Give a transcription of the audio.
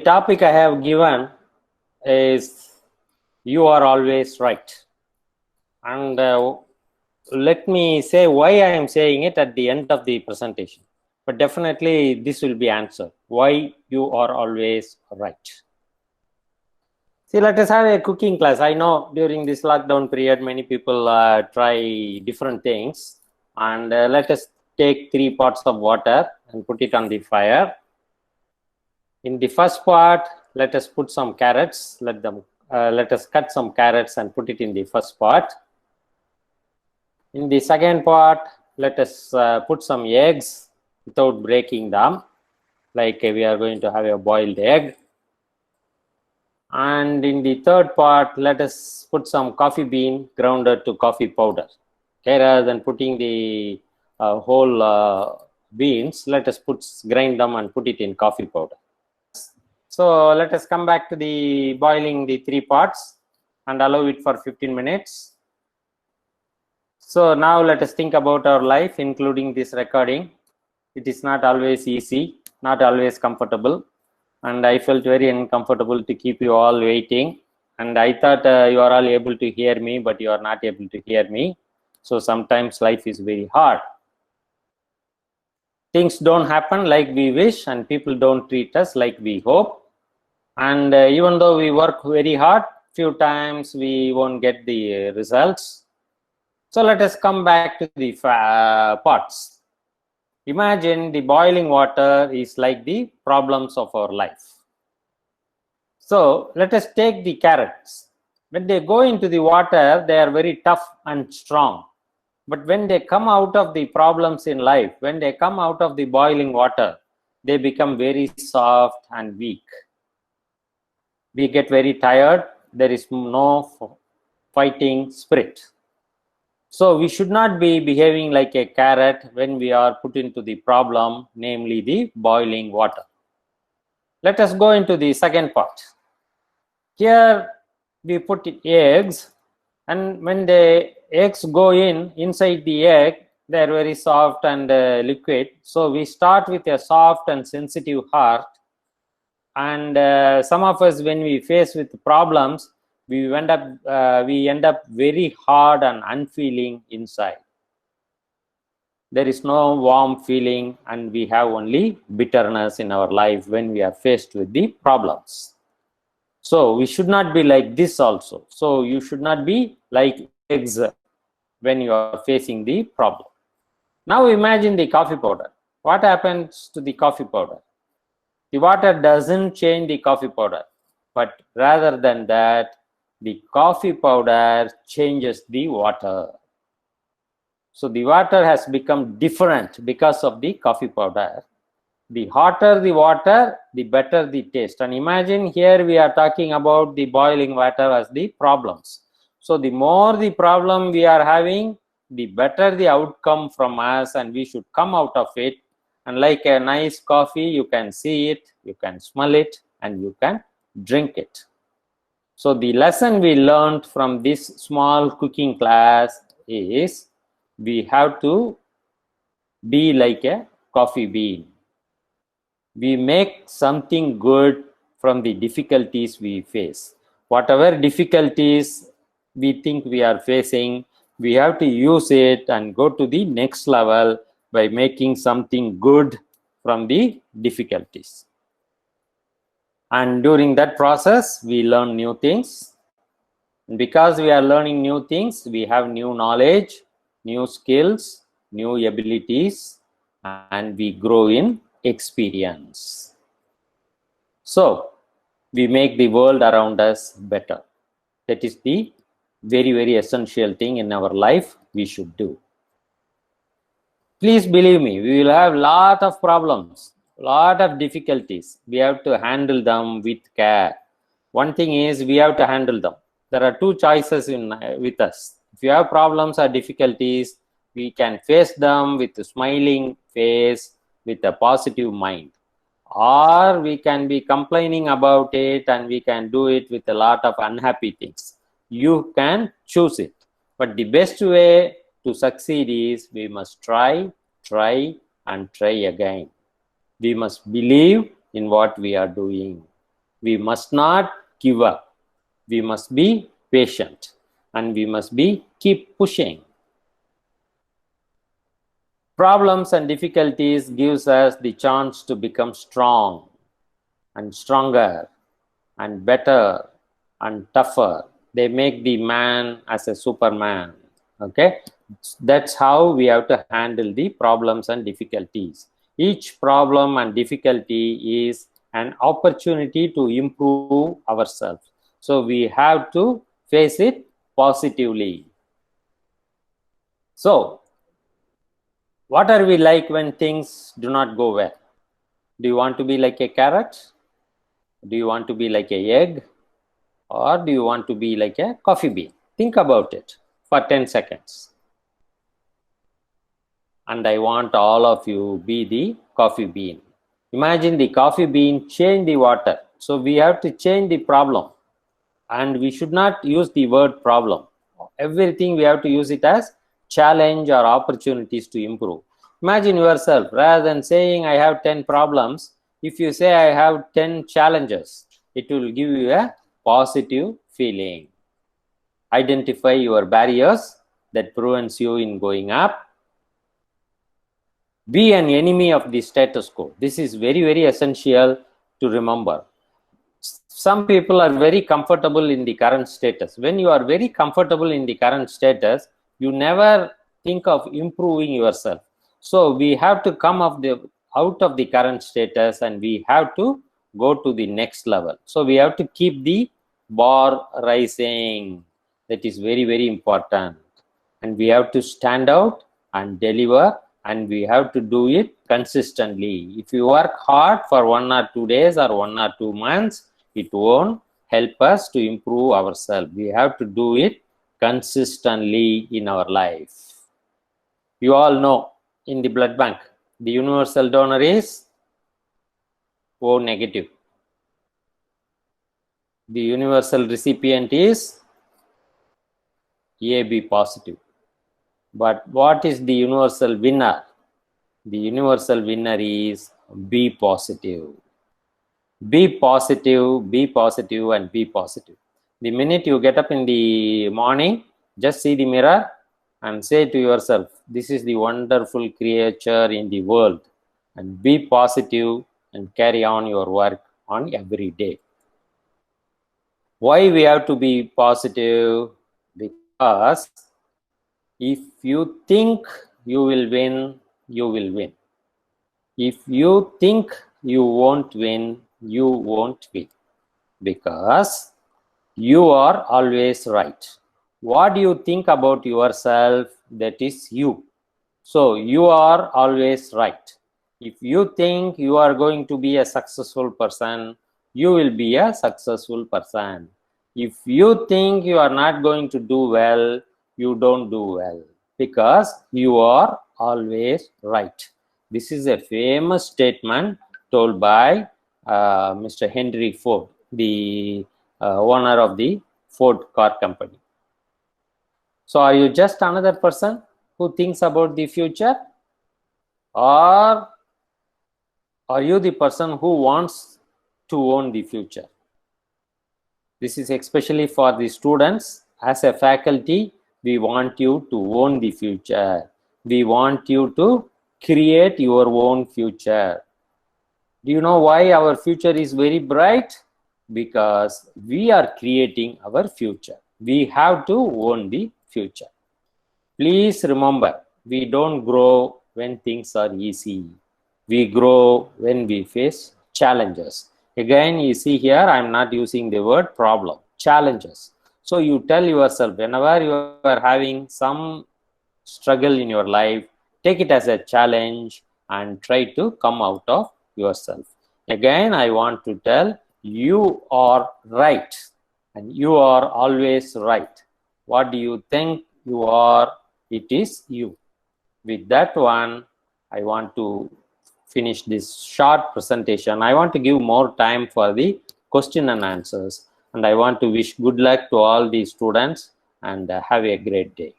topic I have given is you are always right. And let me say why I am saying it at the end of the presentation. But definitely this will be answered. Why you are always right. See, let us have a cooking class. I know during this lockdown period, many people try different things. And let us take 3 parts of water and put it on the fire. In the first part, let us put some carrots. Let us cut some carrots and put it in the first part. In the second part, let us put some eggs without breaking them, like we are going to have a boiled egg. And in the third part, let us put some coffee bean grounded to coffee powder. Okay, rather than putting the whole beans, let us grind them and put it in coffee powder. So let us come back to the boiling the 3 parts and allow it for 15 minutes. So now let us think about our life, including this recording. It is not always easy, not always comfortable. And I felt very uncomfortable to keep you all waiting. And I thought you are all able to hear me, but you are not able to hear me. So sometimes life is very hard. Things don't happen like we wish, and people don't treat us like we hope. And even though we work very hard, few times we won't get the results. So let us come back to the parts. Imagine the boiling water is like the problems of our life. So let us take the carrots. When they go into the water, they are very tough and strong. But when they come out of the problems in life, when they come out of the boiling water, they become very soft and weak. We get very tired. There is no fighting spirit. So we should not be behaving like a carrot when we are put into the problem, namely the boiling water. Let us go into the second part. Here we put eggs, and when the eggs go inside the egg, they are very soft and liquid. So we start with a soft and sensitive heart. And some of us, when we face with problems, we end up very hard and unfeeling inside. There is no warm feeling, and we have only bitterness in our life when we are faced with the problems. So we should not be like this also. So you should not be like eggs when you are facing the problem. Now imagine the coffee powder. What happens to the coffee powder? The water doesn't change the coffee powder, but rather than that, the coffee powder changes the water. So the water has become different because of the coffee powder. The hotter the water, the better the taste. And imagine here we are talking about the boiling water as the problems. So the more the problem we are having, the better the outcome from us, and we should come out of it. And like a nice coffee, you can see it, you can smell it, and you can drink it. So the lesson we learned from this small cooking class is we have to be like a coffee bean. We make something good from the difficulties we face. Whatever difficulties we think we are facing, we have to use it and go to the next level by making something good from the difficulties. And during that process, we learn new things. And because we are learning new things, we have new knowledge, new skills, new abilities, and we grow in experience. So we make the world around us better. That is the very, very essential thing in our life we should do. Please believe me, we will have lot of problems, lot of difficulties. We have to handle them with care. One thing is we have to handle them. There are 2 choices with us. If you have problems or difficulties, we can face them with a smiling face, with a positive mind. Or we can be complaining about it and we can do it with a lot of unhappy things. You can choose it. But the best way to succeed is we must try, and try again. We must believe in what we are doing. We must not give up. We must be patient, and we must be keep pushing. Problems and difficulties gives us the chance to become strong and stronger and better and tougher. They make the man as a Superman. Okay, that's how we have to handle the problems and difficulties. Each problem and difficulty is an opportunity to improve ourselves. So we have to face it positively. So, what are we like when things do not go well? Do you want to be like a carrot? Do you want to be like an egg? Or do you want to be like a coffee bean? Think about it for 10 seconds. And I want all of you be the coffee bean. Imagine the coffee bean change the water. So we have to change the problem. And we should not use the word problem. Everything we have to use it as challenge or opportunities to improve. Imagine yourself, rather than saying I have 10 problems, if you say I have 10 challenges, it will give you a positive feeling. Identify your barriers that prevents you in going up. Be an enemy of the status quo. This is very, very essential to remember. Some people are very comfortable in the current status. When you are very comfortable in the current status, you never think of improving yourself. So we have to come out of the current status, and we have to go to the next level. So we have to keep the bar rising. That is very, very important. And we have to stand out and deliver, and we have to do it consistently. If you work hard for 1 or 2 days or 1 or 2 months, it won't help us to improve ourselves. We have to do it consistently in our life. You all know, in the blood bank, the universal donor is O negative. The universal recipient is AB positive. But what is the universal winner? The universal winner is B positive. Be positive, be positive, and be positive. The minute you get up in the morning, just see the mirror and say to yourself, this is the wonderful creature in the world, and be positive and carry on your work on every day. Why we have to be positive? Because if you think you will win, you will win. If you think you won't win, you won't win, because you are always right. What do you think about yourself? That is you. So you are always right. If you think you are going to be a successful person, you will be a successful person. If you think you are not going to do well, you don't do well, because you are always right. This is a famous statement told by Mr. Henry Ford, the owner of the Ford car company. So are you just another person who thinks about the future, or are you the person who wants to own the future? This is especially for the students. As a faculty, we want you to own the future. We want you to create your own future. Do you know why our future is very bright? Because we are creating our future. We have to own the future. Please remember, we don't grow when things are easy. We grow when we face challenges. Again, you see here, I'm not using the word problem, challenges. So you tell yourself, whenever you are having some struggle in your life, take it as a challenge and try to come out of yourself. Again, I want to tell you are right, and you are always right. What do you think you are? It is you. With that one, I want to finish this short presentation. I want to give more time for the question and answers, and I want to wish good luck to all the students, and have a great day.